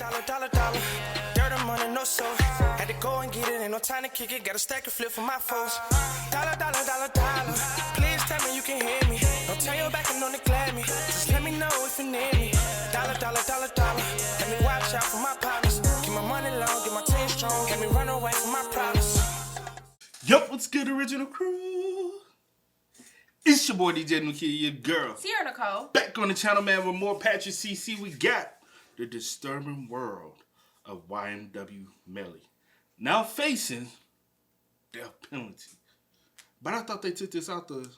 dollar. Dirt and money, no soul. Had to go and get it, ain't no time to kick it. Got a stack of flip for my foes. Dollar. Please tell me you can hear me. Don't turn your back and don't neglect me. Just let me know if you need me. Dollar. Let me watch out for my partners. Keep my money long, get my team strong. Let me run away from my problems. Yup, what's good, original crew? It's your boy DJ New Kid, your girl. Sierra Nicole. Back on the channel, man, with more Patrick CC. We got the disturbing world of YNW Melly. Now facing death penalty. But I thought they took this out the...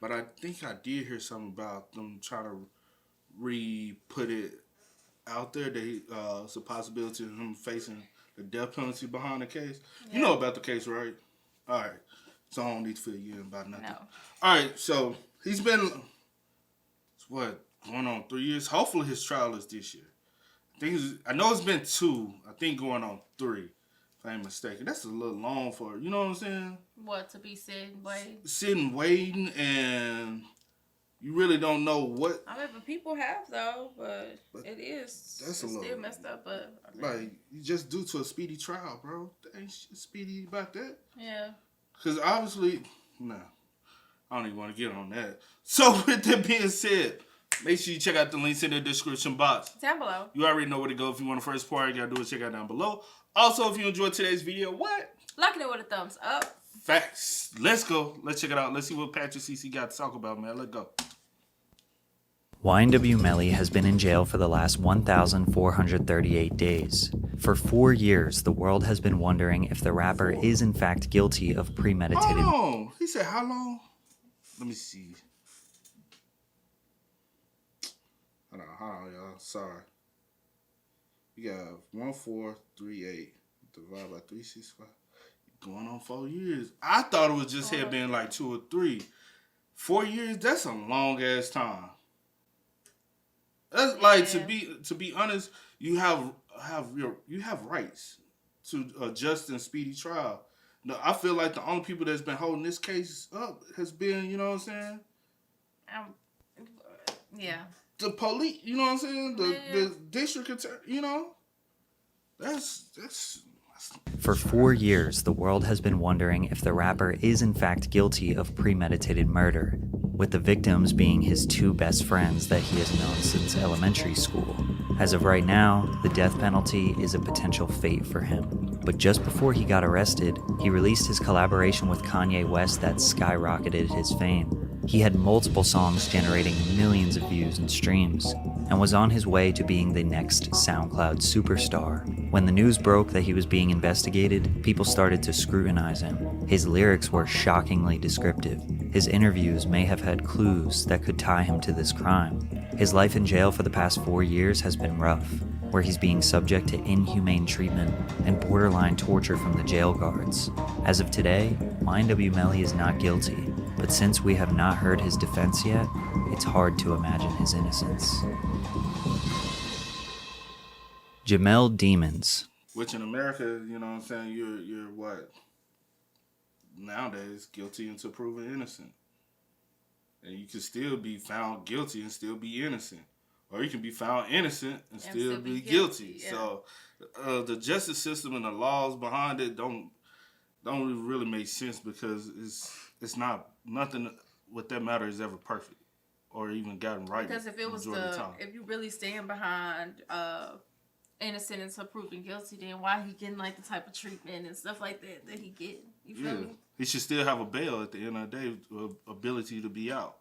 But I think I did hear something about them trying to re-put it out there. It's a possibility of him facing the death penalty behind the case. Yeah. You know about the case, right? All right. So I don't need to fill you in about nothing. No. All right. So he's been, going on 3 years? Hopefully his trial is this year. I know it's been 2. I think going on 3. If I ain't mistaken. That's a little long for, you know what I'm saying? What, to be sitting, waiting? Sitting, waiting, and you really don't know what. I mean, but people have, though, but it is. That's a little. Still messed up, but. I mean, like, you just due to a speedy trial, bro. There ain't shit speedy about that. Yeah. Because obviously, I don't even want to get on that. So, with that being said, make sure you check out the links in the description box. Down below. You already know where to go. If you want the first part, you got to do it. Check out down below. Also, if you enjoyed today's video, liking it with a thumbs up. Facts. Let's go. Let's check it out. Let's see what Patrick CC got to talk about, man. Let's go. YNW Melly has been in jail for the last 1,438 days. For 4 years, the world has been wondering if the rapper is in fact guilty of premeditated... Oh, he said how long? Let me see. Hold on, y'all. Sorry. You got 1,438 divided by 365. Going on 4 years. I thought it was just had been like 2 or 3. 4 years, that's a long ass time. That's like to be honest, you have rights to a just and speedy trial. No, I feel like the only people that's been holding this case up has been, you know what I'm saying? Yeah. The police, you know what I'm saying? The district attorney, you know? That's For 4 years, the world has been wondering if the rapper is in fact guilty of premeditated murder, with the victims being his 2 best friends that he has known since elementary school. As of right now, the death penalty is a potential fate for him. But just before he got arrested, he released his collaboration with Kanye West that skyrocketed his fame. He had multiple songs generating millions of views and streams, and was on his way to being the next SoundCloud superstar. When the news broke that he was being investigated, people started to scrutinize him. His lyrics were shockingly descriptive. His interviews may have had clues that could tie him to this crime. His life in jail for the past 4 years has been rough, where he's being subject to inhumane treatment and borderline torture from the jail guards. As of today, YNW Melly is not guilty, but since we have not heard his defense yet, it's hard to imagine his innocence. Jamel Demons. Which in America, you know what I'm saying, you're what? Nowadays, guilty until proven innocent. And you can still be found guilty and still be innocent. Or you can be found innocent and still be guilty. Yeah. So the justice system and the laws behind it don't really make sense because it's nothing with that matter is ever perfect or even gotten right. Because if it was if you really stand behind innocent until proven guilty, then why he getting like the type of treatment and stuff like that he get? You feel me? He should still have a bail at the end of the day, ability to be out.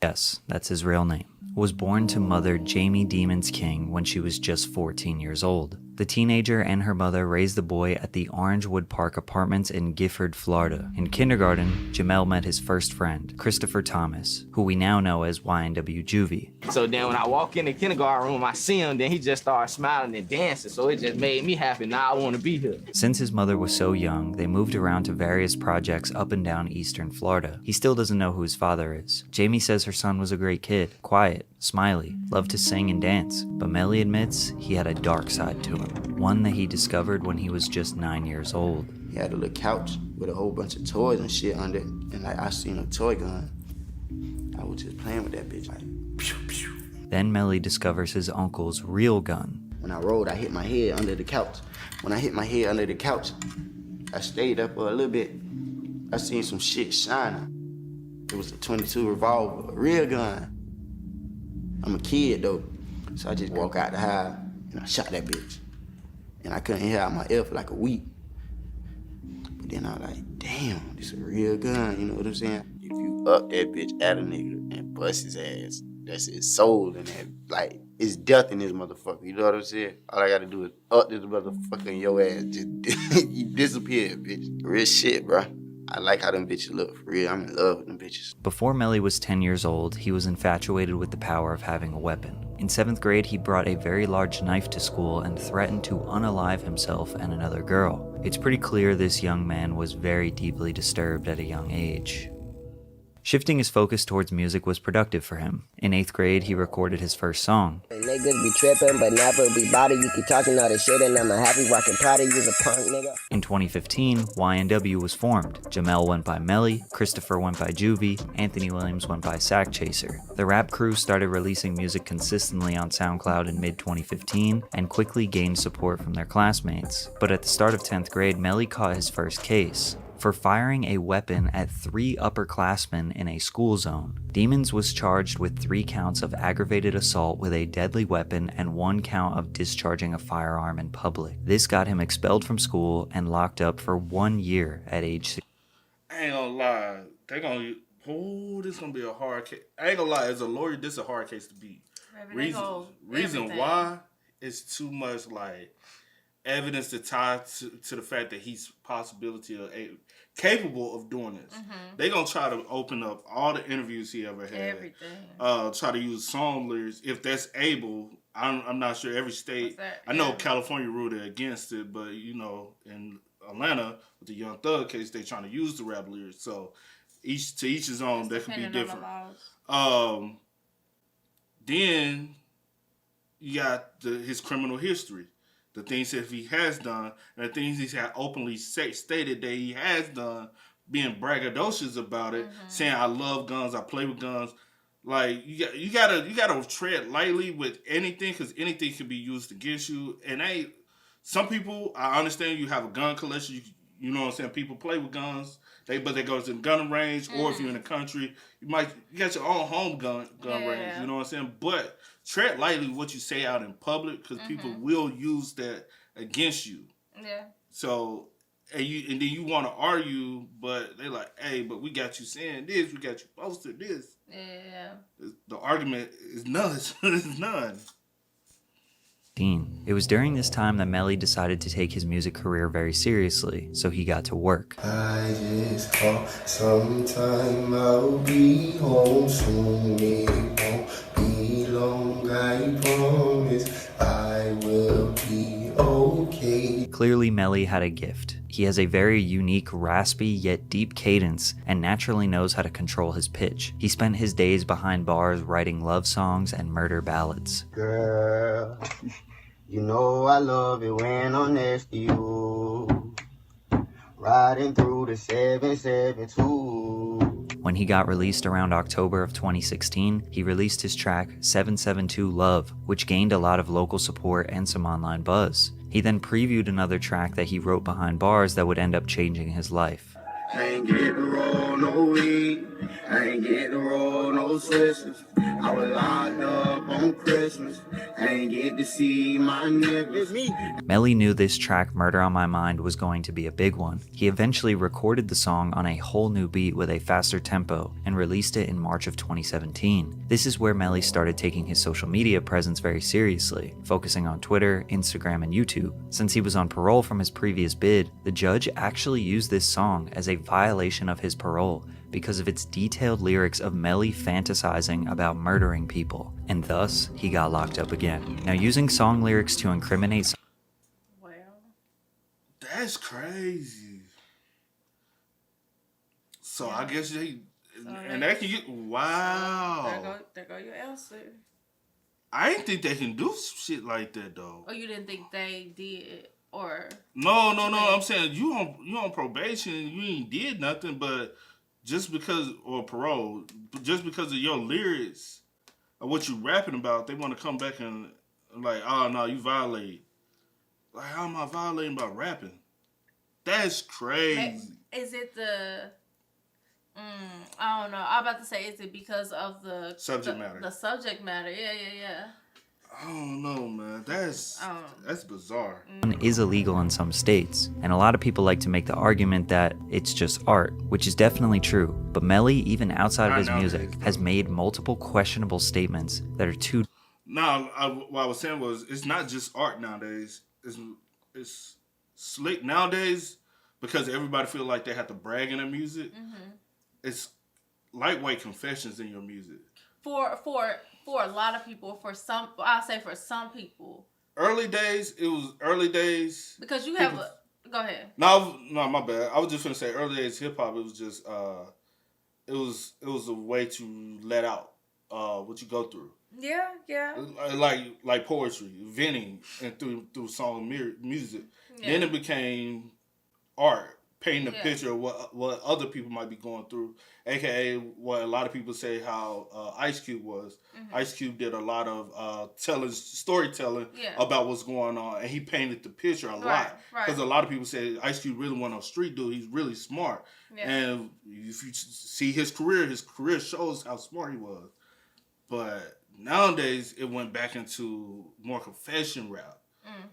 Yes, that's his real name. Was born to mother Jamie Demons King when she was just 14 years old. The teenager and her mother raised the boy at the Orangewood Park Apartments in Gifford, Florida. In kindergarten, Jamel met his first friend, Christopher Thomas, who we now know as YNW Juvie. So then when I walk in the kindergarten room, I see him, then he just started smiling and dancing, so it just made me happy. Now I want to be here. Since his mother was so young, they moved around to various projects up and down eastern Florida. He still doesn't know who his father is. Jamie says her son was a great kid, quiet, smiley, loved to sing and dance, but Melly admits he had a dark side to him, one that he discovered when he was just 9 years old. He had a little couch with a whole bunch of toys and shit under it, and like I seen a toy gun. I was just playing with that bitch, like, pew, pew. Then Melly discovers his uncle's real gun. When I rolled, I hit my head under the couch. When I hit my head under the couch, I stayed up for a little bit. I seen some shit shining. It was a 22 revolver, a real gun. I'm a kid though, so I just walk out the house and I shot that bitch. And I couldn't hear out my ear for like a week. But then I was like, damn, this a real gun, you know what I'm saying? If you up that bitch at a nigga and bust his ass, that's his soul in that, like, it's death in this motherfucker, you know what I'm saying? All I gotta do is up this motherfucker in your ass, just you disappear, bitch. Real shit, bro. I like how them bitches look, for real. I'm in love with them bitches. Before Melly was 10 years old, he was infatuated with the power of having a weapon. In 7th grade, he brought a very large knife to school and threatened to unalive himself and another girl. It's pretty clear this young man was very deeply disturbed at a young age. Shifting his focus towards music was productive for him. In 8th grade, he recorded his first song. Niggas be tripping, but never be body. You keep talking all this shit and I'm a happy rockin' party. You's a punk nigga. In 2015, YNW was formed. Jamel went by Melly, Christopher went by Juvie, Anthony Williams went by Sack Chaser. The rap crew started releasing music consistently on SoundCloud in mid-2015 and quickly gained support from their classmates. But at the start of 10th grade, Melly caught his first case for firing a weapon at 3 upperclassmen in a school zone. Demons was charged with 3 counts of aggravated assault with a deadly weapon and 1 count of discharging a firearm in public. This got him expelled from school and locked up for 1 year at age 6. I ain't gonna lie. This is gonna be a hard case. I ain't gonna lie, as a lawyer, this is a hard case to beat. Reason why is too much like evidence to tie to the fact that he's capable of doing this. They gonna try to open up all the interviews he ever had. Everything. Try to use song lyrics if that's able. I'm not sure every state. I know California ruled against it, but you know, in Atlanta with the Young Thug case, they trying to use the rap lyrics. So each his own. That could be different. Then you got his criminal history. The things that he has done, and the things he's had openly stated that he has done, being braggadocious about it, saying I love guns, I play with guns. Like you gotta tread lightly with anything, because anything can be used against you. And some people, I understand you have a gun collection. You know what I'm saying? People play with guns, but they go to the gun range, or if you're in the country, you got your own home gun range. You know what I'm saying? But tread lightly what you say out in public, because people will use that against you. Yeah. So, and then you want to argue, but they like, hey, but we got you saying this, we got you posted this. Yeah. The argument is none. It's none. It was during this time that Melly decided to take his music career very seriously, so he got to work. I just thought sometime I'll be home soon. It won't be long, I promise. I will be okay. Clearly, Melly had a gift. He has a very unique, raspy yet deep cadence and naturally knows how to control his pitch. He spent his days behind bars writing love songs and murder ballads. Girl, you know I love it when I'm next to you. Riding through the 772. When he got released around October of 2016, he released his track 772 Love, which gained a lot of local support and some online buzz. He then previewed another track that he wrote behind bars that would end up changing his life. I ain't get to roll no weed. I ain't get to roll no switches. I was locked up on Christmas. I ain't get to see my niggas. Melly knew this track, Murder on My Mind, was going to be a big one. He eventually recorded the song on a whole new beat with a faster tempo and released it in March of 2017. This is where Melly started taking his social media presence very seriously, focusing on Twitter, Instagram, and YouTube. Since he was on parole from his previous bid, the judge actually used this song as a violation of his parole because of its detailed lyrics of Melly fantasizing about murdering people, and thus he got locked up again. Now, using song lyrics to incriminate that's crazy. So I guess that can get wow. There go your answer. I didn't think they can do shit like that though. Oh, you didn't think they did, or no. I'm saying you on probation. You ain't did nothing, but just because or parole, just because of your lyrics, what you rapping about, they want to come back and like, oh no, you violate. Like, how am I violating by rapping? That's crazy. Is it the? I don't know. I'm about to say, is it because of the subject matter? The subject matter. Yeah. I don't know, man. That's bizarre. Is illegal in some states, and a lot of people like to make the argument that it's just art, which is definitely true. But Melly, even outside of his music, has made multiple questionable statements that are too. No, what I was saying was, it's not just art nowadays. It's slick nowadays because everybody feel like they have to brag in their music. Mm-hmm. It's lightweight confessions in your music. For a lot of people, I'll say for some people. Early days. Because you have go ahead. No, my bad. I was just gonna say early days hip hop. It was just it was a way to let out what you go through. Yeah. Like poetry, venting, and through song music. Yeah. Then it became art, painting a picture of what other people might be going through, aka what a lot of people say how Ice Cube was. Mm-hmm. Ice Cube did a lot of storytelling about what's going on, and he painted the picture a lot. Because a lot of people say Ice Cube really wasn't a street dude. He's really smart, and if you see his career shows how smart he was. But nowadays, it went back into more confession rap.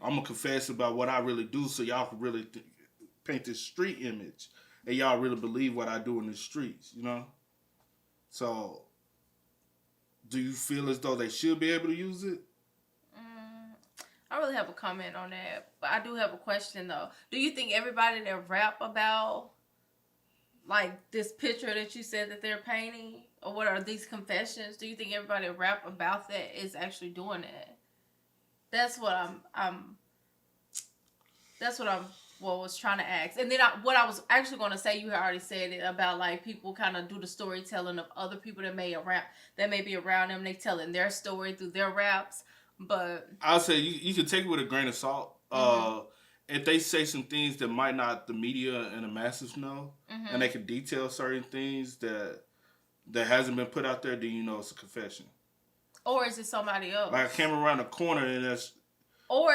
I'm gonna confess about what I really do, so y'all can really paint this street image, and y'all really believe what I do in the streets, you know? So, do you feel as though they should be able to use it? I really have a comment on that, but I do have a question though. Do you think everybody that rap about like this picture that you said that they're painting, or what are these confessions? Do you think everybody that rap about that is actually doing that? That's what I'm was trying to ask. And then what I was actually going to say, you had already said it about like people kind of do the storytelling of other people that may be around them. They telling their story through their raps. But I'll say you can take it with a grain of salt. Mm-hmm. If they say some things that might not the media and the masses know, mm-hmm. and they can detail certain things that hasn't been put out there, then you know it's a confession. Or is it somebody else? Like I came around the corner and that's... Or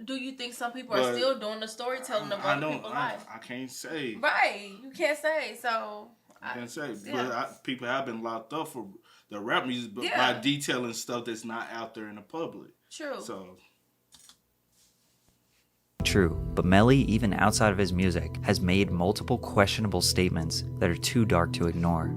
do you think some people are still doing the storytelling of other people's life? I can't say. Right. You can't say. So... I can't say. But people have been locked up for their rap music by detailing stuff that's not out there in the public. True. So... True, but Melly, even outside of his music, has made multiple questionable statements that are too dark to ignore.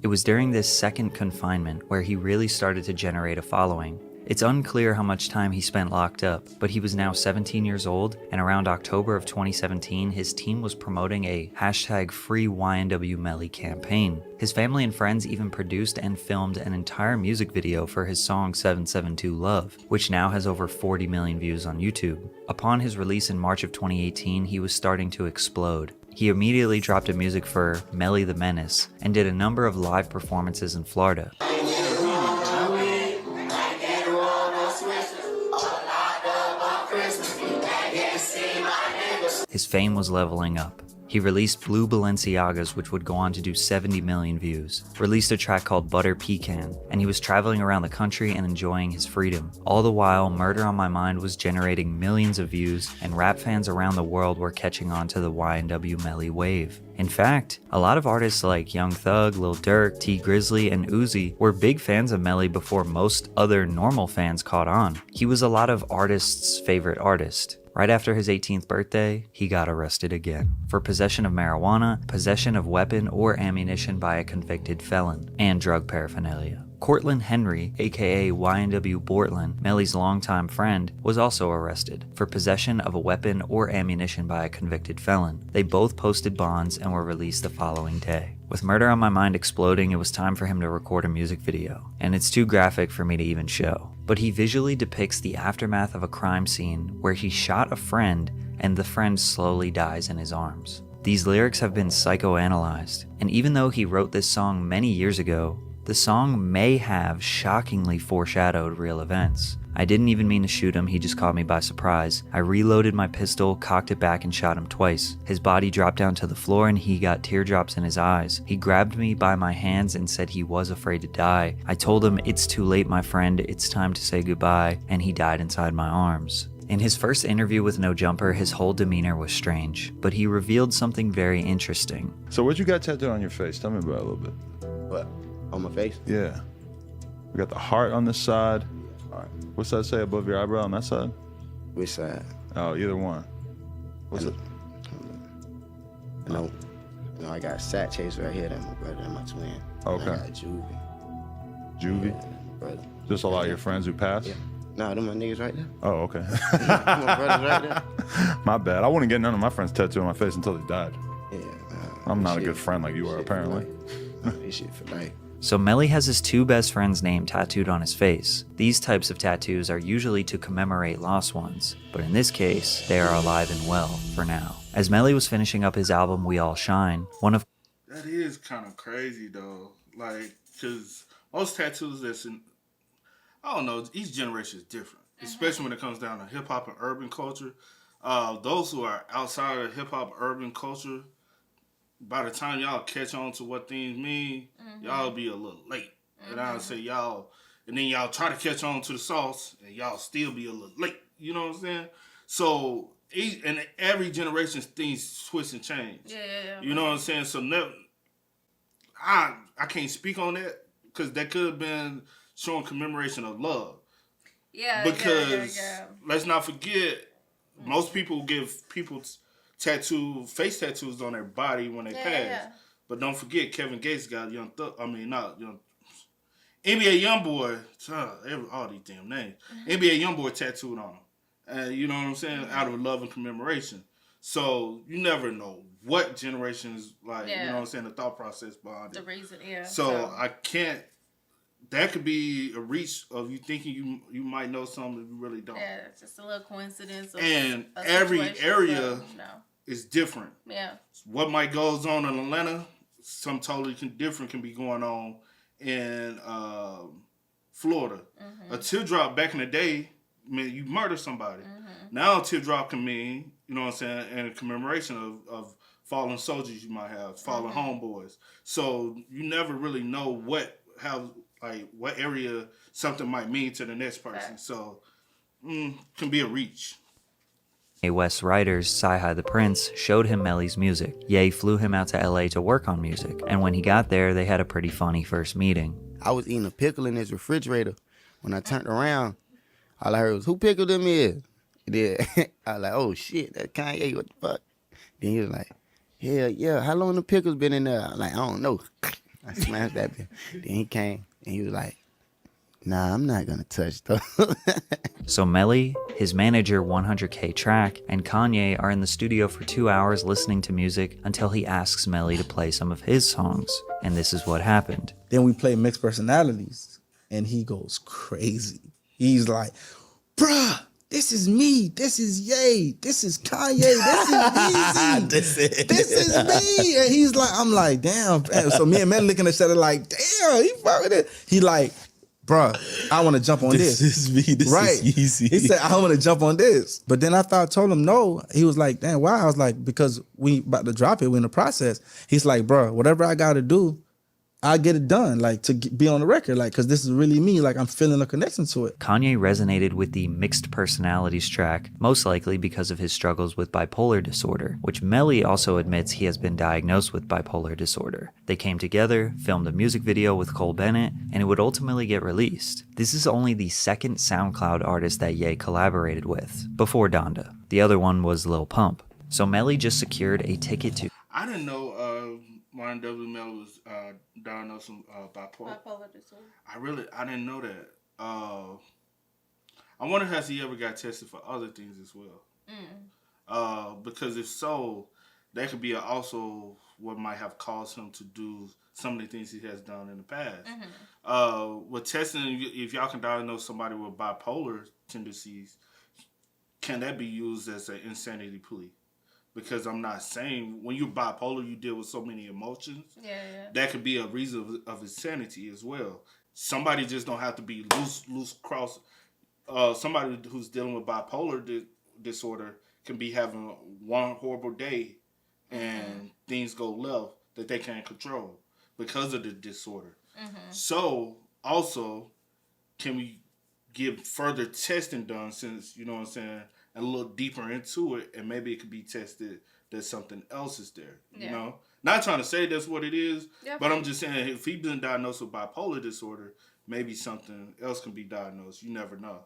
It was during this second confinement where he really started to generate a following. It's unclear how much time he spent locked up, but he was now 17 years old, and around October of 2017, his team was promoting a #free YNW Melly campaign. His family and friends even produced and filmed an entire music video for his song 772 Love, which now has over 40 million views on YouTube. Upon his release in March of 2018, he was starting to explode. He immediately dropped a music for Melly the Menace and did a number of live performances in Florida. His fame was leveling up. He released Blue Balenciagas, which would go on to do 70 million views, released a track called Butter Pecan, and he was traveling around the country and enjoying his freedom. All the while, Murder on My Mind was generating millions of views, and rap fans around the world were catching on to the YNW Melly wave. In fact, a lot of artists like Young Thug, Lil Durk, T Grizzly, and Uzi were big fans of Melly before most other normal fans caught on. He was a lot of artists' favorite artist. Right after his 18th birthday, he got arrested again for possession of marijuana, possession of weapon or ammunition by a convicted felon, and drug paraphernalia. Cortland Henry, aka YNW Bortland, Melly's longtime friend, was also arrested for possession of a weapon or ammunition by a convicted felon. They both posted bonds and were released the following day. With Murder on My Mind exploding, it was time for him to record a music video, and it's too graphic for me to even show. But he visually depicts the aftermath of a crime scene where he shot a friend and the friend slowly dies in his arms. These lyrics have been psychoanalyzed, and even though he wrote this song many years ago, the The song may have shockingly foreshadowed real events. I didn't even mean to shoot him, he just caught me by surprise. I reloaded my pistol, cocked it back, and shot him twice. His body dropped down to the floor and he got teardrops in his eyes. He grabbed me by my hands and said he was afraid to die. I told him, "It's too late, my friend, it's time to say goodbye," and he died inside my arms. In his first interview with No Jumper, his whole demeanor was strange, but he revealed something very interesting. So what you got tattooed on your face? Tell me about it a little bit. What? On my face? Yeah. We got the heart on this side. All right. What's that say above your eyebrow on that side? Which side? Oh, either one. What's it? No, I got Sat Chase right here. That's my brother and my twin. Okay. And I got Juvie. Juvie? Yeah, brother. Just a lot of your friends who passed? Yeah. Nah, them my niggas right there. Oh, okay. My brothers right there. My bad. I wouldn't get none of my friends tattooed on my face until they died. Yeah. I'm not a good friend like you are, apparently. This shit for life. So Melly has his two best friends' name tattooed on his face. These types of tattoos are usually to commemorate lost ones, but in this case, they are alive and well for now. As Melly was finishing up his album We All Shine, one of That is kind of crazy though, like, cause most tattoos that's in, I don't know, each generation is different, especially when it comes down to hip hop and urban culture. Those who are outside of hip hop urban culture, by the time y'all catch on to what things mean, y'all be a little late. And I'll say y'all, and then y'all try to catch on to the sauce, and y'all still be a little late. You know what I'm saying? So, and every generation things twist and change. Yeah. You know what I'm saying? So never, I can't speak on that because that could have been showing commemoration of love. Yeah. Because let's not forget, most people give people face tattoos on their body when they pass. Yeah. But don't forget, Kevin Gates got NBA Youngboy, all these damn names. NBA Youngboy tattooed on him. And you know what I'm saying? Out of love and commemoration. So you never know what generations, like, you know what I'm saying, the thought process behind it. The reason, yeah. So I can't, that could be a reach of you thinking you might know something you really don't. Yeah, it's just a little coincidence. And every area is different. Yeah. What might goes on in Atlanta, some totally different can be going on in Florida. A teardrop back in the day meant you murder somebody. Now a teardrop can mean, you know what I'm saying, in a commemoration of fallen soldiers you might have, fallen homeboys. So you never really know what area something might mean to the next person. So can be a reach. West writers Sci-Hi the Prince showed him Melly's music. Ye flew him out to LA to work on music, and when he got there, they had a pretty funny first meeting. I was eating a pickle in his refrigerator. When I turned around, all I heard was, "Who Pickle them is?" Then I was like, "Oh shit, that's Kanye, what the fuck?" Then he was like, "Hell yeah, how long the pickles been in there?" I was like, "I don't know." I smashed that bitch. Then he came and he was like, "Nah, I'm not gonna touch those." So Melly, his manager 100K Track, and Kanye are in the studio for 2 hours listening to music until he asks Melly to play some of his songs. And this is what happened. Then we play Mixed Personalities, and he goes crazy. He's like, "Bruh, this is me. This is Ye. This is Kanye. This is Yeezy. This is me." And he's like, I'm like, damn. So me and Melly looking at each other like, damn, he fuck with it. He like, "Bruh, I want to jump on this. This is me. This is Yeezy." He said, "I want to jump on this." But then after I told him no, he was like, "Damn, why?" I was like, "Because we about to drop it. We in the process." He's like, "Bruh, whatever I got to do, I'll get it done, like, to be on the record, like, because this is really me, like, I'm feeling a connection to it." Kanye resonated with the Mixed Personalities track, most likely because of his struggles with bipolar disorder, which Melly also admits he has been diagnosed with bipolar disorder. They came together, filmed a music video with Cole Bennett, and it would ultimately get released. This is only the second SoundCloud artist that Ye collaborated with, before Donda. The other one was Lil Pump. So Melly just secured a ticket to... I didn't know YNW Melly was diagnosed with bipolar disorder. I didn't know that. I wonder has he ever got tested for other things as well. Because if so, that could be also what might have caused him to do some of the things he has done in the past. With testing, if y'all can diagnose somebody with bipolar tendencies, can that be used as an insanity plea? because I'm not saying when you're bipolar, you deal with so many emotions. Yeah. That could be a reason of insanity as well. Somebody just don't have to be loose cross. Somebody who's dealing with bipolar disorder can be having one horrible day and things go left that they can't control because of the disorder. So, also, can we get further testing done since, you know what I'm saying, and look deeper into it, and maybe it could be tested that something else is there, you know? Not trying to say that's what it is, but I'm just saying if he's been diagnosed with bipolar disorder, maybe something else can be diagnosed. You never know.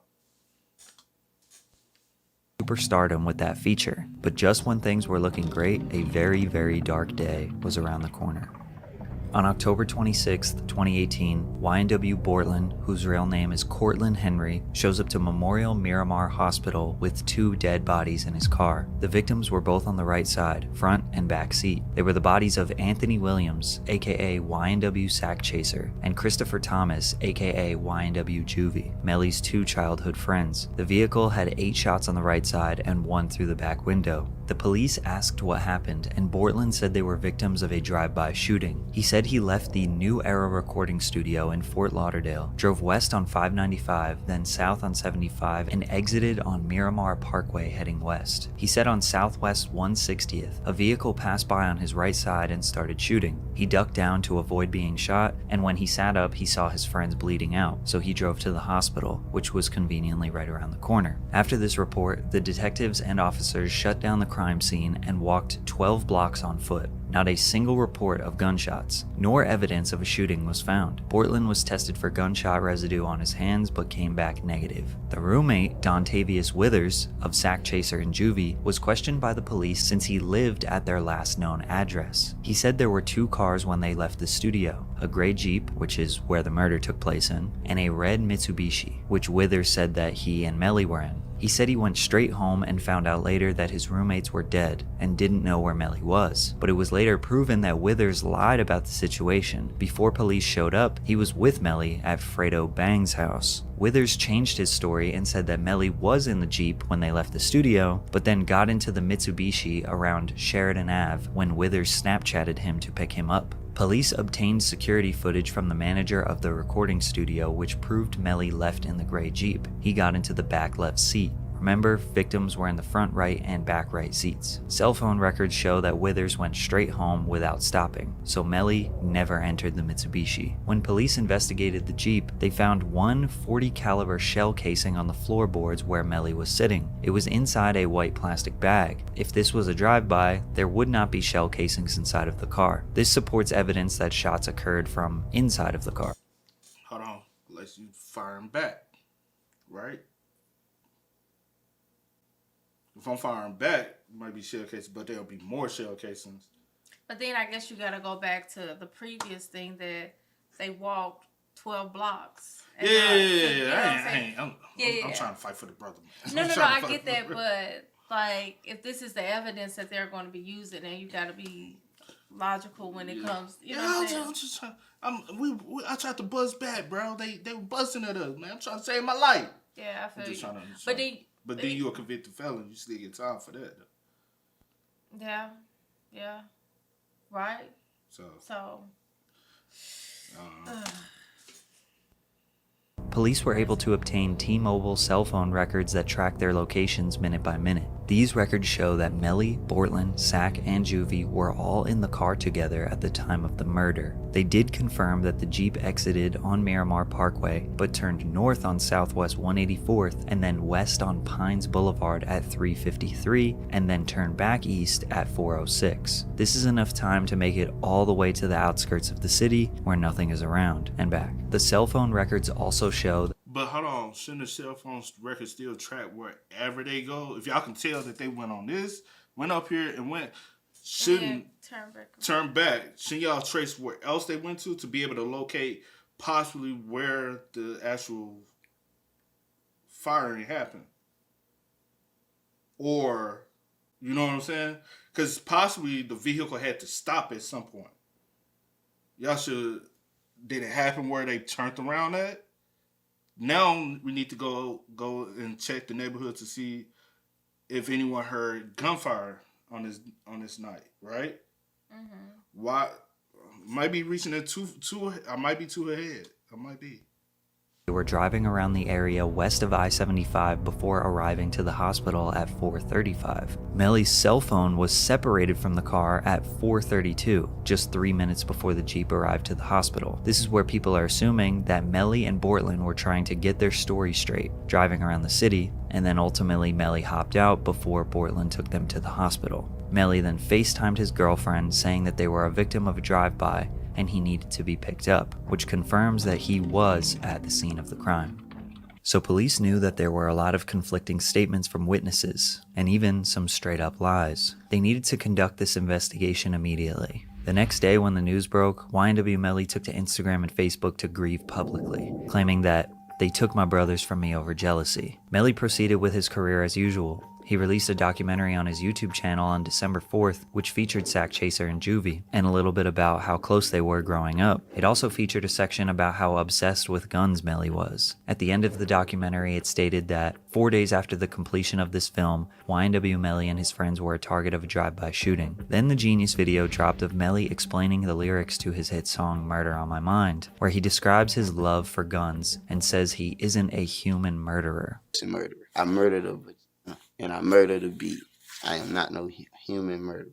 Superstardom with that feature, but just when things were looking great, a very, very dark day was around the corner. On October 26, 2018, YNW Bortland, whose real name is Cortland Henry, shows up to Memorial Miramar Hospital with 2 dead bodies in his car. The victims were both on the right side, front and back seat. They were the bodies of Anthony Williams, aka YNW Sack Chaser, and Christopher Thomas, aka YNW Juvie, Melly's 2 childhood friends. The vehicle had 8 shots on the right side and 1 through the back window. The police asked what happened, and Bortland said they were victims of a drive-by shooting. He said he left the New Era recording studio in Fort Lauderdale, drove west on 595, then south on 75, and exited on Miramar Parkway heading west. He said on Southwest 160th, a vehicle passed by on his right side and started shooting. He ducked down to avoid being shot, and when he sat up, he saw his friends bleeding out, so he drove to the hospital, which was conveniently right around the corner. After this report, the detectives and officers shut down the crime scene and walked 12 blocks on foot. Not a single report of gunshots, nor evidence of a shooting was found. Bortland was tested for gunshot residue on his hands but came back negative. The roommate, Dontavius Withers, of Sack Chaser and Juvie, was questioned by the police since he lived at their last known address. He said there were 2 cars when they left the studio, a gray Jeep, which is where the murder took place in, and a red Mitsubishi, which Withers said that he and Melly were in. He said he went straight home and found out later that his roommates were dead and didn't know where Melly was, but it was later proven that Withers lied about the situation. Before police showed up, he was with Melly at Fredo Bang's house. Withers changed his story and said that Melly was in the Jeep when they left the studio, but then got into the Mitsubishi around Sheridan Ave when Withers Snapchatted him to pick him up. Police obtained security footage from the manager of the recording studio which proved Melly left in the gray Jeep. He got into the back left seat. Remember, victims were in the front right and back right seats. Cell phone records show that Withers went straight home without stopping, so Melly never entered the Mitsubishi. When police investigated the Jeep, they found one .40 caliber shell casing on the floorboards where Melly was sitting. It was inside a white plastic bag. If this was a drive-by, there would not be shell casings inside of the car. This supports evidence that shots occurred from inside of the car. Hold on, unless you fire him back, right? If I'm firing back, it might be shell casings, but there'll be more shell casings. But then I guess you got to go back to the previous thing that they walked 12 blocks. I'm trying to fight for the brother, man. No, I get that, but like if this is the evidence that they're going to be using, then you got to be logical when it comes. You know what I'm saying? I tried to buzz back, bro. They were buzzing at us, man. I'm trying to save my life. Yeah, I feel you. But then you're a convicted felon. You still get time for that, though. Yeah. Right? So. Police were able to obtain T-Mobile cell phone records that track their locations minute by minute. These records show that Melly, Bortland, Sack, and Juvie were all in the car together at the time of the murder. They did confirm that the Jeep exited on Miramar Parkway, but turned north on Southwest 184th and then west on Pines Boulevard at 353, and then turned back east at 406. This is enough time to make it all the way to the outskirts of the city where nothing is around, and back. The cell phone records also show that. But hold on, shouldn't the cell phone records still track wherever they go? If y'all can tell that they went on this, went up here and went, shouldn't turn back. Shouldn't y'all trace where else they went to be able to locate possibly where the actual firing happened? Or, you know what I'm saying? Because possibly the vehicle had to stop at some point. Y'all should, did it happen where they turned around at? Now we need to go and check the neighborhood to see if anyone heard gunfire on this night, right? Why? Might be reaching it too. I might be too ahead. I might be. They were driving around the area west of I-75 before arriving to the hospital at 4:35. Melly's cell phone was separated from the car at 4:32, just 3 minutes before the Jeep arrived to the hospital. This is where people are assuming that Melly and Bortland were trying to get their story straight, driving around the city, and then ultimately Melly hopped out before Bortland took them to the hospital. Melly then FaceTimed his girlfriend saying that they were a victim of a drive-by and he needed to be picked up, which confirms that he was at the scene of the crime. So police knew that there were a lot of conflicting statements from witnesses, and even some straight up lies. They needed to conduct this investigation immediately. The next day when the news broke, YNW Melly took to Instagram and Facebook to grieve publicly, claiming that they took my brothers from me over jealousy. Melly proceeded with his career as usual. He released a documentary on his YouTube channel on December 4th, which featured Sack Chaser and Juvie, and a little bit about how close they were growing up. It also featured a section about how obsessed with guns Melly was. At the end of the documentary, it stated that 4 days after the completion of this film, YNW Melly and his friends were a target of a drive-by shooting. Then the Genius video dropped of Melly explaining the lyrics to his hit song Murder on My Mind, where he describes his love for guns and says he isn't a human murderer. It's a murderer. I murdered a and I murdered a bee. I am not no human murderer.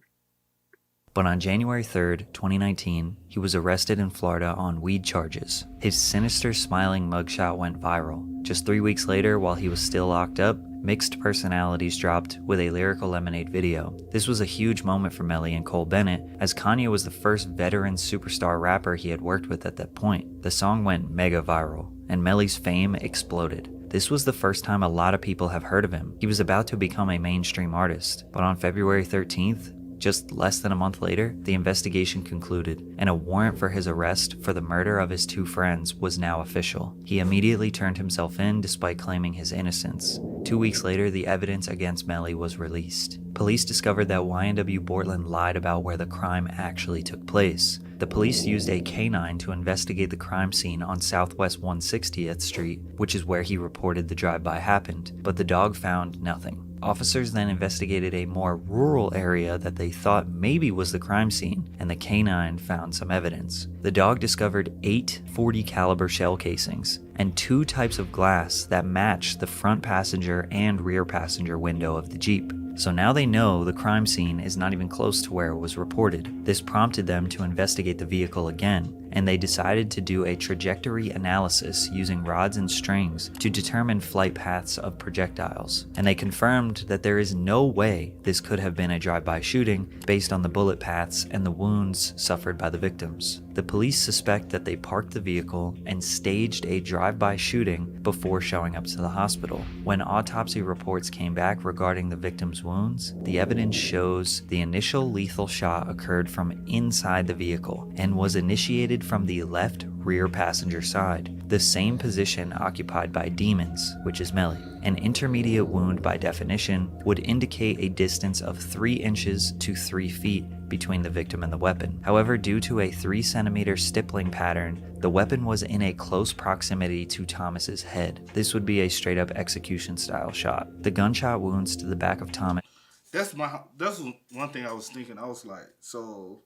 But on January 3rd, 2019, he was arrested in Florida on weed charges. His sinister smiling mugshot went viral. Just 3 weeks later, while he was still locked up, Mixed Personalities dropped with a Lyrical Lemonade video. This was a huge moment for Melly and Cole Bennett, as Kanye was the first veteran superstar rapper he had worked with at that point. The song went mega viral, and Melly's fame exploded. This was the first time a lot of people have heard of him. He was about to become a mainstream artist, but on February 13th, just less than a month later, the investigation concluded, and a warrant for his arrest for the murder of his two friends was now official. He immediately turned himself in despite claiming his innocence. 2 weeks later, the evidence against Melly was released. Police discovered that YNW Bortland lied about where the crime actually took place. The police used a canine to investigate the crime scene on Southwest 160th Street, which is where he reported the drive-by happened, but the dog found nothing. Officers then investigated a more rural area that they thought maybe was the crime scene, and the canine found some evidence. The dog discovered 8 .40 caliber shell casings and 2 types of glass that matched the front passenger and rear passenger window of the Jeep. So now they know the crime scene is not even close to where it was reported. This prompted them to investigate the vehicle again, and they decided to do a trajectory analysis using rods and strings to determine flight paths of projectiles. And they confirmed that there is no way this could have been a drive-by shooting based on the bullet paths and the wounds suffered by the victims. The police suspect that they parked the vehicle and staged a drive-by shooting before showing up to the hospital. When autopsy reports came back regarding the victims' wounds, the evidence shows the initial lethal shot occurred from inside the vehicle and was initiated from the left rear passenger side, the same position occupied by Demons, which is Melly. An intermediate wound by definition would indicate a distance of 3 inches to 3 feet between the victim and the weapon. However, due to a 3 centimeter stippling pattern, the weapon was in a close proximity to Thomas's head. This would be a straight up execution style shot. The gunshot wounds to the back of Thomas. That's one thing I was thinking. I was like, so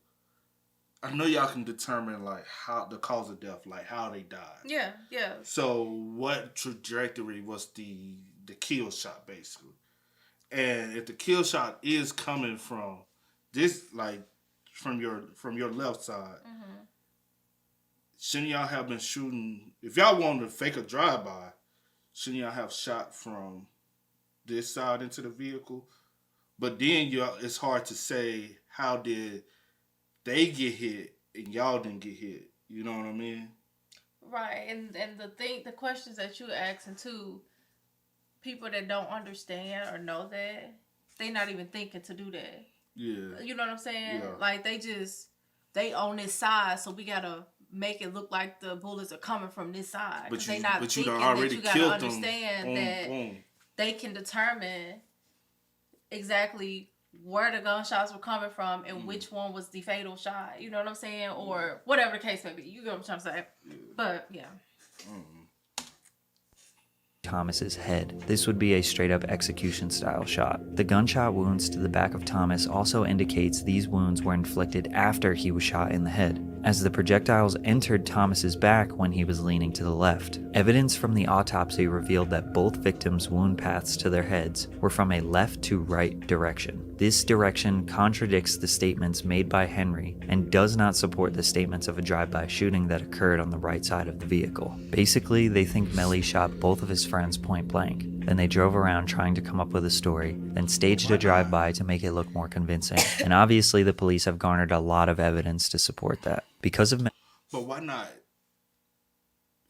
I know y'all can determine like how the cause of death, like how they died. Yeah. So what trajectory was the kill shot basically? And if the kill shot is coming from this, like from your left side, shouldn't y'all have been shooting? If y'all wanted to fake a drive-by, shouldn't y'all have shot from this side into the vehicle? But then it's hard to say how did they get hit and y'all didn't get hit. You know what I mean? Right, and the questions that you asking too, people that don't understand or know that, they not even thinking to do that. Yeah. You know what I'm saying? Yeah. Like they on this side, so we gotta make it look like the bullets are coming from this side. But they not thinking that you gotta understand that they can determine exactly where the gunshots were coming from and which one was the fatal shot. You know what I'm saying? Or whatever the case may be. You know what I'm trying to say? But yeah. Thomas's head. This would be a straight up execution style shot. The gunshot wounds to the back of Thomas also indicates these wounds were inflicted after he was shot in the head, as the projectiles entered Thomas's back when he was leaning to the left. Evidence from the autopsy revealed that both victims' wound paths to their heads were from a left to right direction. This direction contradicts the statements made by Henry and does not support the statements of a drive-by shooting that occurred on the right side of the vehicle. Basically, they think Melly shot both of his friends point blank. Then they drove around trying to come up with a story, then staged a drive-by to make it look more convincing. And obviously the police have garnered a lot of evidence to support that. Because of But why not?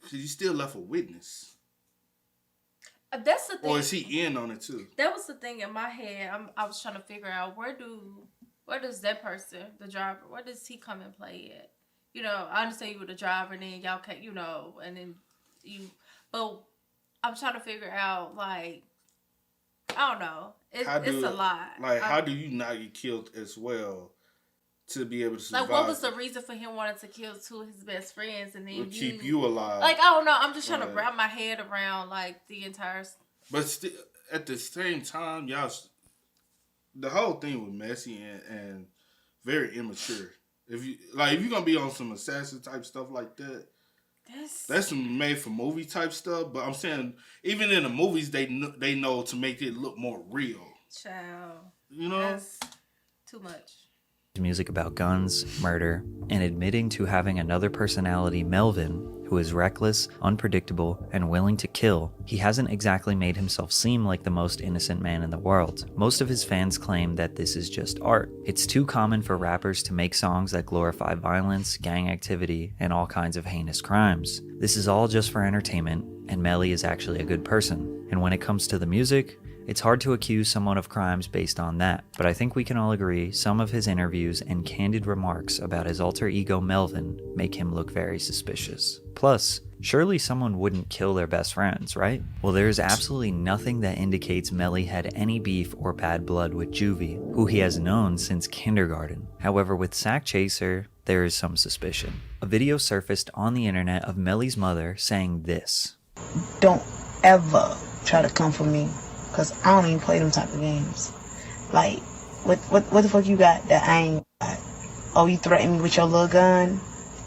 Because you still left a witness. That's the thing. Or is he in on it too? That was the thing in my head. I was trying to figure out where does that person, the driver, where does he come and play at? You know, I understand you were the driver, and then y'all can't, you know, and then you. But I'm trying to figure out, like, I don't know. It's a lot. Like, how do you not get killed as well to be able to survive? Like, what was the reason for him wanting to kill two of his best friends and then keep you alive? Like, I don't know. I'm just trying to wrap my head around, like, the entire. But still, at the same time, y'all, the whole thing was messy and very immature. If you're gonna be on some assassin type stuff like that, that's some made for movie type stuff. But I'm saying, even in the movies, they know to make it look more real. Child, you know, that's too much. Music about guns, murder, and admitting to having another personality, Melvin, who is reckless, unpredictable, and willing to kill, he hasn't exactly made himself seem like the most innocent man in the world. Most of his fans claim that this is just art. It's too common for rappers to make songs that glorify violence, gang activity, and all kinds of heinous crimes. This is all just for entertainment, and Melly is actually a good person. And when it comes to the music, it's hard to accuse someone of crimes based on that, but I think we can all agree some of his interviews and candid remarks about his alter ego Melvin make him look very suspicious. Plus, surely someone wouldn't kill their best friends, right? Well, there's absolutely nothing that indicates Melly had any beef or bad blood with Juvie, who he has known since kindergarten. However, with Sack Chaser, there is some suspicion. A video surfaced on the internet of Melly's mother saying this: "Don't ever try to come for me. Cause I don't even play them type of games. Like, what the fuck you got that I ain't got? Oh, you threaten me with your little gun?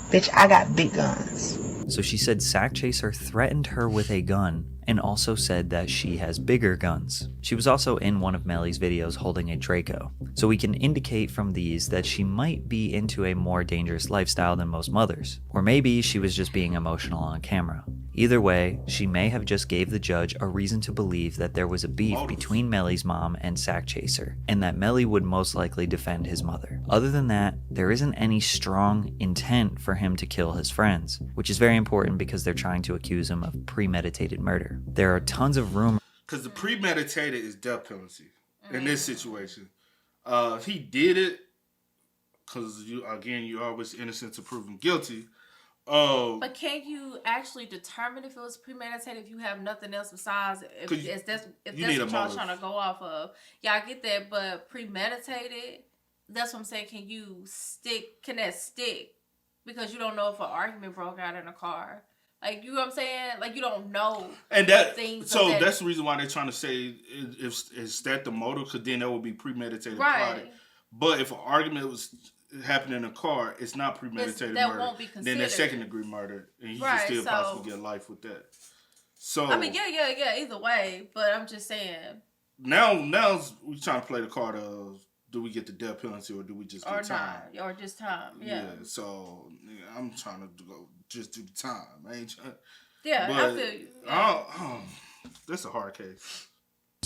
Bitch, I got big guns." So she said Sack Chaser threatened her with a gun and also said that she has bigger guns. She was also in one of Melly's videos holding a Draco. So we can indicate from these that she might be into a more dangerous lifestyle than most mothers. Or maybe she was just being emotional on camera. Either way, she may have just gave the judge a reason to believe that there was a beef between Melly's mom and Sack Chaser, and that Melly would most likely defend his mother. Other than that, there isn't any strong intent for him to kill his friends, which is very important because they're trying to accuse him of premeditated murder. There are tons of rumors. Because the premeditated is death penalty in this situation. He did it because, you're always innocent to proven guilty. But can you actually determine if it was premeditated if you have nothing else besides if that's what y'all trying to go off of? Yeah, I get that, but premeditated, that's what I'm saying. Can that stick? Because you don't know if an argument broke out in a car. Like, you know what I'm saying? Like, you don't know. And that's the reason why they're trying to say is that the motive? Because then that would be premeditated plotting. But if an argument was happening in a car, it's not premeditated murder. Won't be considered. Then that's second degree murder, and you can still possibly get life with that. So I mean, yeah. Either way, but I'm just saying. Now we're trying to play the card of, do we get the death penalty or do we just get time? Or just time, yeah. So I'm trying to go just do the time. I ain't trying. Yeah, I feel you. Yeah. That's a hard case.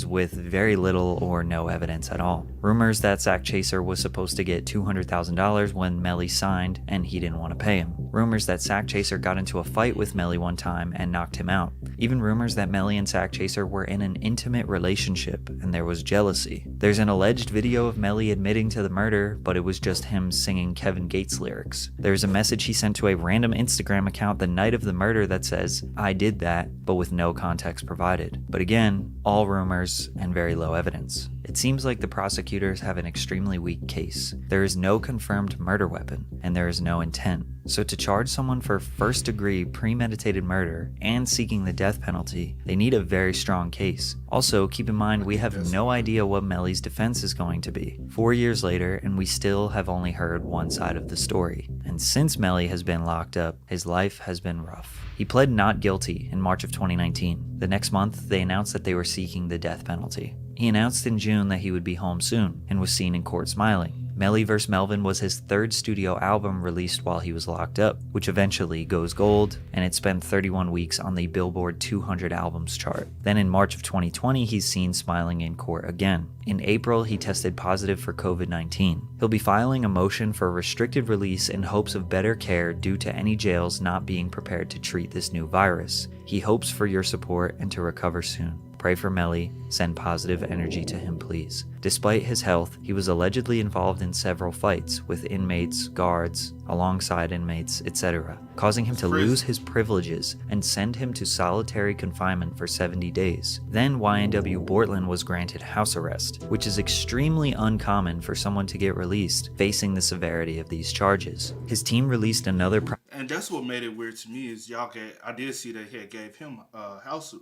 With very little or no evidence at all. Rumors that Sack Chaser was supposed to get $200,000 when Melly signed and he didn't want to pay him. Rumors that Sack Chaser got into a fight with Melly one time and knocked him out. Even rumors that Melly and Sack Chaser were in an intimate relationship and there was jealousy. There's an alleged video of Melly admitting to the murder, but it was just him singing Kevin Gates lyrics. There's a message he sent to a random Instagram account the night of the murder that says, "I did that," but with no context provided. But again, all rumors and very low evidence. It seems like the prosecutors have an extremely weak case. There is no confirmed murder weapon, and there is no intent. So to charge someone for first-degree premeditated murder and seeking the death penalty, they need a very strong case. Also, keep in mind we have no idea what Melly's defense is going to be. 4 years later, and we still have only heard one side of the story. And since Melly has been locked up, his life has been rough. He pled not guilty in March of 2019. The next month, they announced that they were seeking the death penalty. He announced in June that he would be home soon, and was seen in court smiling. Melly vs. Melvin was his third studio album released while he was locked up, which eventually goes gold, and it spent 31 weeks on the Billboard 200 albums chart. Then in March of 2020, he's seen smiling in court again. In April, he tested positive for COVID-19. He'll be filing a motion for restricted release in hopes of better care due to any jails not being prepared to treat this new virus. He hopes for your support and to recover soon. Pray for Melly, send positive energy to him please. Despite his health, he was allegedly involved in several fights with inmates, guards, alongside inmates, etc., causing him to lose his privileges and send him to solitary confinement for 70 days. Then YNW Bortland was granted house arrest, which is extremely uncommon for someone to get released, facing the severity of these charges. His team released another and that's what made it weird to me is I did see that he had gave him house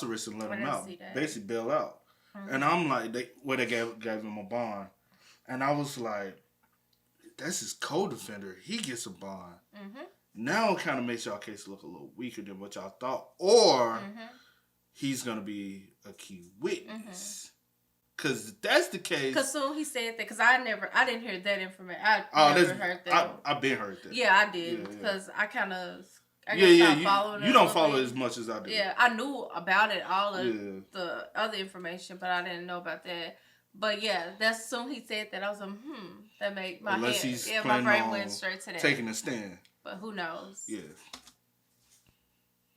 arrest and let him out. Basically bail out. Mm-hmm. And I'm like, they gave him a bond. And I was like, that's his co-defender. He gets a bond. Mm-hmm. Now it kind of makes y'all case look a little weaker than what y'all thought. Or he's going to be a key witness. Because if that's the case. Because soon he said that. Because I didn't hear that information. I never heard that. I've been heard that. Yeah, I did. Because I kind of. You don't follow it as much as I do. Yeah, I knew about it, all of the other information, but I didn't know about that. But yeah, that's soon he said that. I was like, that made my head. My brain went straight to that. Taking a stand. But who knows? Yeah.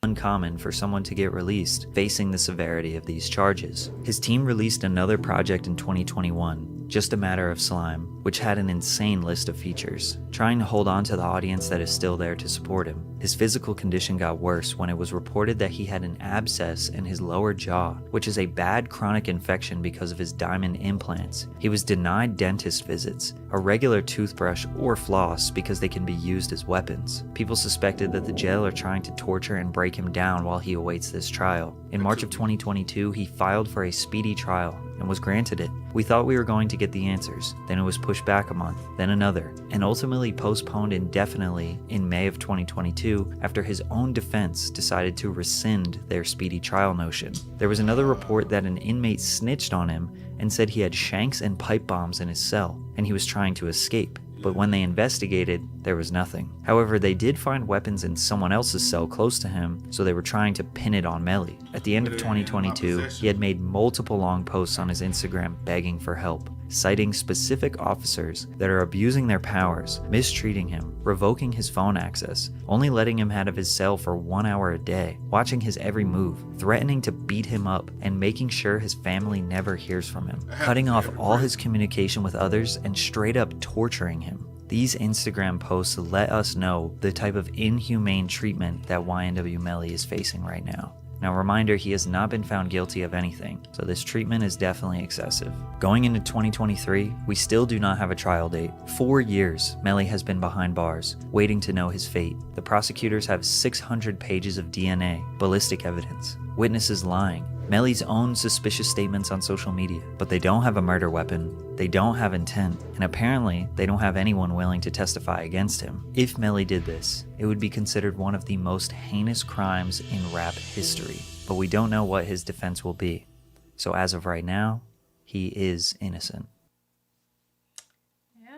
Uncommon for someone to get released, facing the severity of these charges. His team released another project in 2021, Just a Matter of Slime, which had an insane list of features, trying to hold on to the audience that is still there to support him. His physical condition got worse when it was reported that he had an abscess in his lower jaw, which is a bad chronic infection because of his diamond implants. He was denied dentist visits, a regular toothbrush or floss because they can be used as weapons. People suspected that the jail are trying to torture and break him down while he awaits this trial. In March of 2022, he filed for a speedy trial and was granted it. We thought we were going to get the answers, then it was pushed back a month, then another, and ultimately postponed indefinitely in May of 2022 after his own defense decided to rescind their speedy trial notion. There was another report that an inmate snitched on him and said he had shanks and pipe bombs in his cell, and he was trying to escape. But when they investigated, there was nothing. However, they did find weapons in someone else's cell close to him, so they were trying to pin it on Melly. At the end of 2022, he had made multiple long posts on his Instagram begging for help, citing specific officers that are abusing their powers, mistreating him, revoking his phone access, only letting him out of his cell for 1 hour a day, watching his every move, threatening to beat him up, and making sure his family never hears from him, cutting off all his communication with others and straight up torturing him. These Instagram posts let us know the type of inhumane treatment that YNW Melly is facing right now. Now, reminder, he has not been found guilty of anything, so this treatment is definitely excessive. Going into 2023, we still do not have a trial date. 4 years, Melly has been behind bars, waiting to know his fate. The prosecutors have 600 pages of DNA, ballistic evidence, witnesses lying, Melly's own suspicious statements on social media, but they don't have a murder weapon, they don't have intent, and apparently they don't have anyone willing to testify against him. If Melly did this, it would be considered one of the most heinous crimes in rap history, but we don't know what his defense will be. So as of right now, he is innocent. Yeah.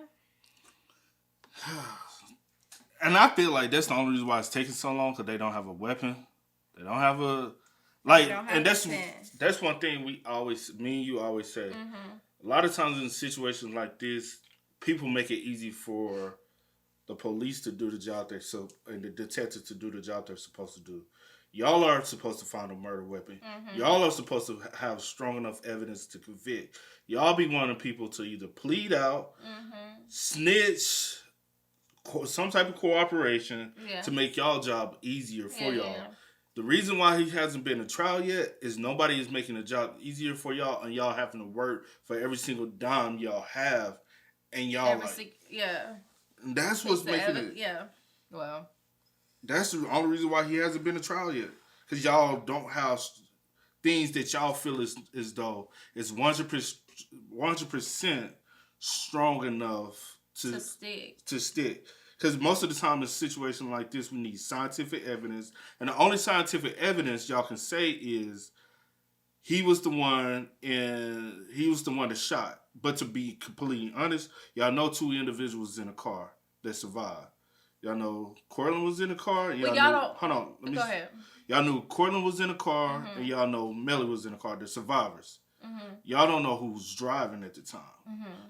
And I feel like that's the only reason why it's taking so long, because they don't have a weapon. They don't have a... Like, and that's one thing me and you always say. A lot of times in situations like this, people make it easy for the police to do the job and the detectives to do the job they're supposed to do. Y'all are supposed to find a murder weapon. Y'all are supposed to have strong enough evidence to convict. Y'all be wanting people to either plead out, snitch, some type of cooperation to make y'all job easier for y'all. The reason why he hasn't been to trial yet is nobody is making the job easier for y'all, and y'all having to work for every single dime y'all have, and y'all And that's what's making it. Yeah. Well. That's the only reason why he hasn't been to trial yet, because y'all don't have things that y'all feel as though it's 100% strong enough to stick. Because most of the time in a situation like this, we need scientific evidence. And the only scientific evidence y'all can say is he was the one that shot. But to be completely honest, y'all know 2 individuals in a car that survived. Y'all know Cortland was in the car. Hold on. Go ahead. Y'all knew Cortland was in the car, and y'all know Melly was in the car, the survivors. Y'all don't know who was driving at the time.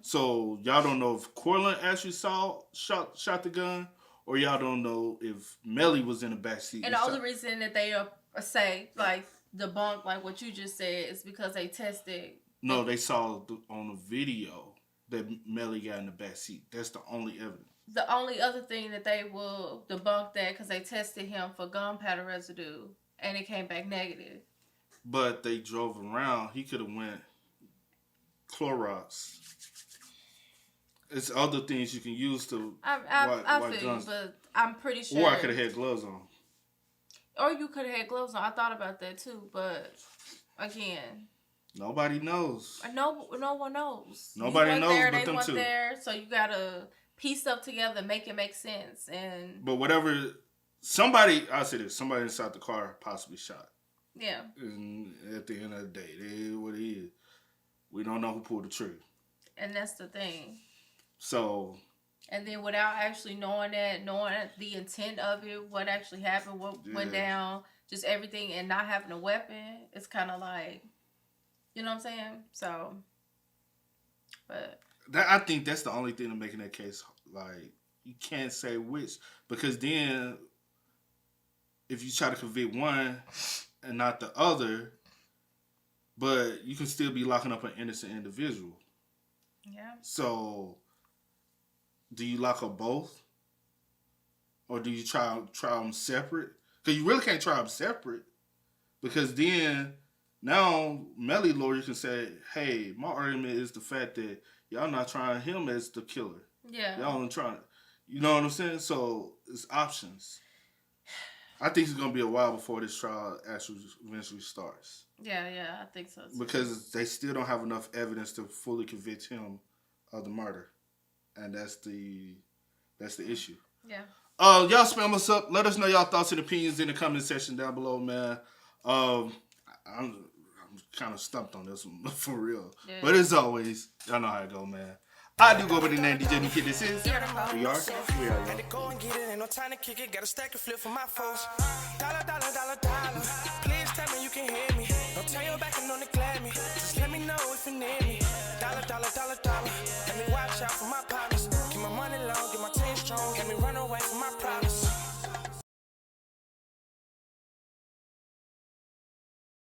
So y'all don't know if Cortland actually shot the gun, or y'all don't know if Melly was in the backseat. And the only reason that they say, like, debunk, like what you just said, is because they tested. No, they saw on the video that Melly got in the backseat. That's the only evidence. The only other thing that they will debunk that because they tested him for gunpowder residue and it came back negative. But they drove around. He could have went Clorox. It's other things you can use to I wipe feel guns. you, but I'm pretty sure. Or I could have had gloves on. Or you could have had gloves on. I thought about that too, but again, nobody knows. No one knows. Nobody knows there, but they them weren't two. There, so you gotta piece stuff together, make it make sense, But whatever, somebody inside the car possibly shot. Yeah. And at the end of the day, it is what it is. We don't know who pulled the trigger. And that's the thing. So. And then without actually knowing the intent of it, what actually happened, what went down, just everything, and not having a weapon, it's kind of like, you know what I'm saying? So, but. I think that's the only thing to making that case, like, you can't say which, because then if you try to convict one and not the other, but you can still be locking up an innocent individual. Yeah. So, do you lock up both? Or do you try them separate? Because you really can't try them separate, because then now Melly lawyer can say, hey, my argument is the fact that y'all not trying him as the killer. Yeah. Y'all only trying, you know what I'm saying? So it's options. I think it's going to be a while before this trial actually eventually starts. Yeah, I think so too. Because they still don't have enough evidence to fully convict him of the murder. And that's the issue. Yeah. Y'all spam us up. Let us know y'all thoughts and opinions in the comment section down below, man. I'm kind of stumped on this one, for real. Yeah. But as always, y'all know how it go, man. I do go by the name DJ New Kid. This is We Are. Had to go and get it, ain't no time to kick it. Got a stack and flip for my folks. Dollar. Please tell me you can hear me. Don't turn your back and don't neglect me. Just let me know if you need me. Dollar. Let me watch out for my partner.